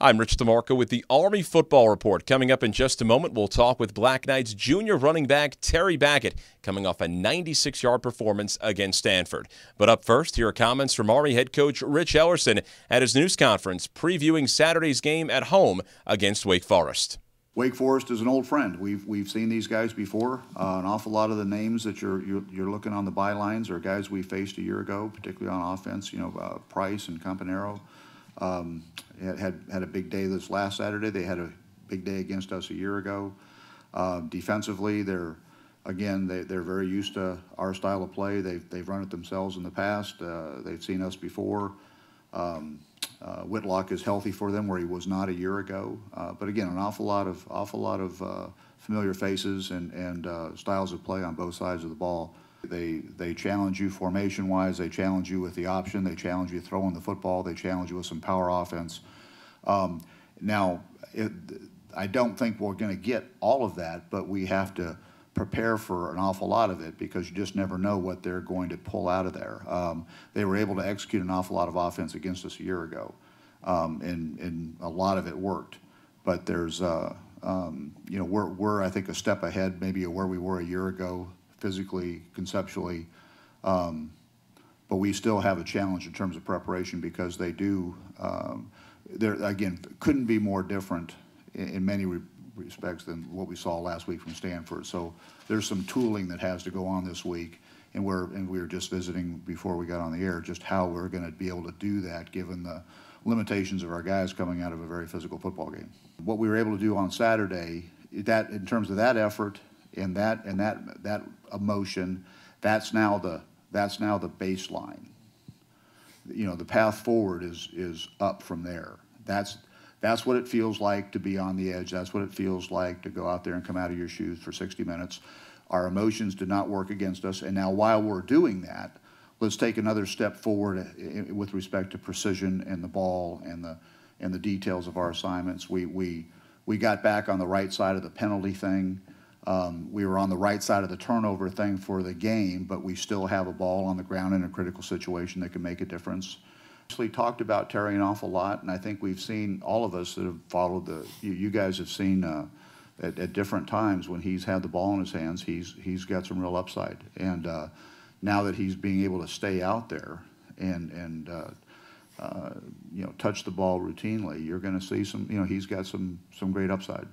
I'm Rich DeMarco with the Army Football Report. Coming up in just a moment, we'll talk with Black Knights junior running back Terry Baggett, coming off a 96-yard performance against Stanford. But up first, here are comments from Army head coach Rich Ellerson at his news conference previewing Saturday's game at home against Wake Forest. Wake Forest is an old friend. We've seen these guys before. An awful lot of the names that you're looking on the bylines are guys we faced a year ago, particularly on offense. Price and Campanero had a big day this last Saturday. They had a big day against us a year ago. Defensively, they're very used to our style of play. They've run it themselves in the past. They've seen us before. Whitlock is healthy for them, where he was not a year ago. But again, an awful lot of familiar faces and styles of play on both sides of the ball. They challenge you formation-wise. They challenge you with the option. They challenge you throwing the football. They challenge you with some power offense. Now, I don't think we're going to get all of that, but we have to prepare for an awful lot of it because you just never know what they're going to pull out of there. They were able to execute an awful lot of offense against us a year ago, and a lot of it worked. But there's, we're I think a step ahead maybe of where we were a year ago, physically, conceptually, but we still have a challenge in terms of preparation because they do. They're again couldn't be more different in many respects than what we saw last week from Stanford. So there's some tooling that has to go on this week, and we were just visiting before we got on the air just how we're going to be able to do that given the limitations of our guys coming out of a very physical football game. What we were able to do on Saturday, that in terms of that effort and that emotion, that's now the baseline. The path forward is up from there. That's what it feels like to be on the edge. That's what it feels like to go out there and come out of your shoes for 60 minutes. Our emotions did not work against us. And now while we're doing that, let's take another step forward with respect to precision and the ball and the details of our assignments. We got back on the right side of the penalty thing. We were on the right side of the turnover thing for the game, but we still have a ball on the ground in a critical situation that can make a difference. We talked about Terry an awful lot, and I think we've seen, all of us that have followed you guys have seen at different times when he's had the ball in his hands, he's got some real upside. And now that he's being able to stay out there and touch the ball routinely, you're going to see some, he's got some great upside.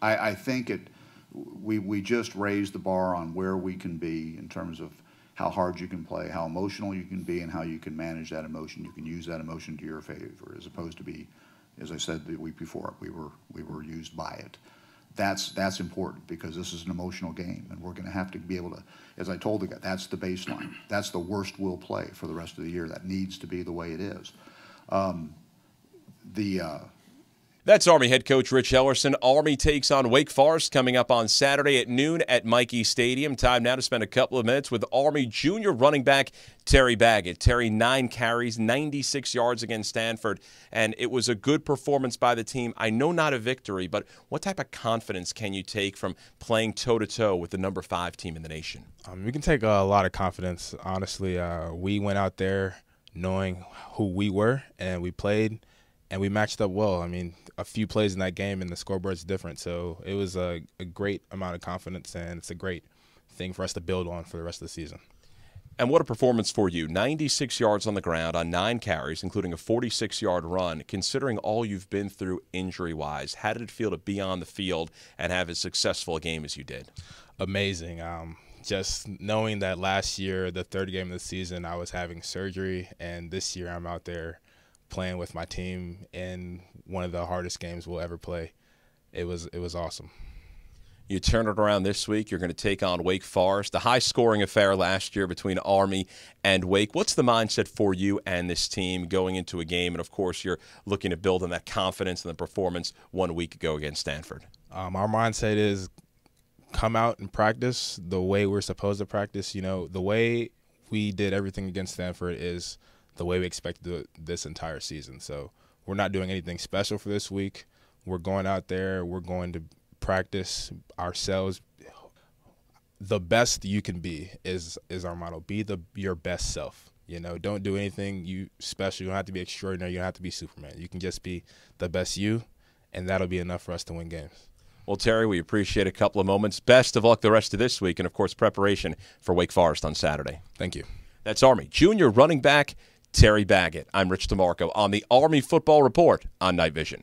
I think we just raised the bar on where we can be in terms of how hard you can play, how emotional you can be, and how you can manage that emotion. You can use that emotion to your favor, as opposed to be, as I said the week before, we were used by it. That's important because this is an emotional game, and we're going to have to be able to, as I told the guy, that's the baseline. That's the worst we'll play for the rest of the year. That needs to be the way it is. That's Army head coach Rich Ellerson. Army takes on Wake Forest coming up on Saturday at noon at Michie Stadium. Time now to spend a couple of minutes with Army junior running back Terry Baggett. Terry, 9 carries, 96 yards against Stanford, and it was a good performance by the team. I know not a victory, but what type of confidence can you take from playing toe-to-toe with the number 5 team in the nation? We can take a lot of confidence. Honestly, we went out there knowing who we were, and we played, and we matched up well. I mean, a few plays in that game and the scoreboard's different. So it was a great amount of confidence, and it's a great thing for us to build on for the rest of the season. And what a performance for you. 96 yards on the ground on 9 carries, including a 46-yard run. Considering all you've been through injury-wise, how did it feel to be on the field and have as successful a game as you did? Amazing. Just knowing that last year, the third game of the season, I was having surgery, and this year I'm out there playing with my team in one of the hardest games we'll ever play. It was awesome. You turn it around this week. You're going to take on Wake Forest, the high-scoring affair last year between Army and Wake. What's the mindset for you and this team going into a game? And, of course, you're looking to build on that confidence and the performance 1 week ago against Stanford. Our mindset is come out and practice the way we're supposed to practice. The way we did everything against Stanford is the way we expect to do it this entire season. So we're not doing anything special for this week. We're going out there. We're going to practice ourselves. The best you can be is our motto. Be your best self. You know, don't do anything you special. You don't have to be extraordinary. You don't have to be Superman. You can just be the best you, and that'll be enough for us to win games. Well, Terry, we appreciate a couple of moments. Best of luck the rest of this week and, of course, preparation for Wake Forest on Saturday. Thank you. That's Army junior running back Terry Baggett. I'm Rich DeMarco on the Army Football Report on Night Vision.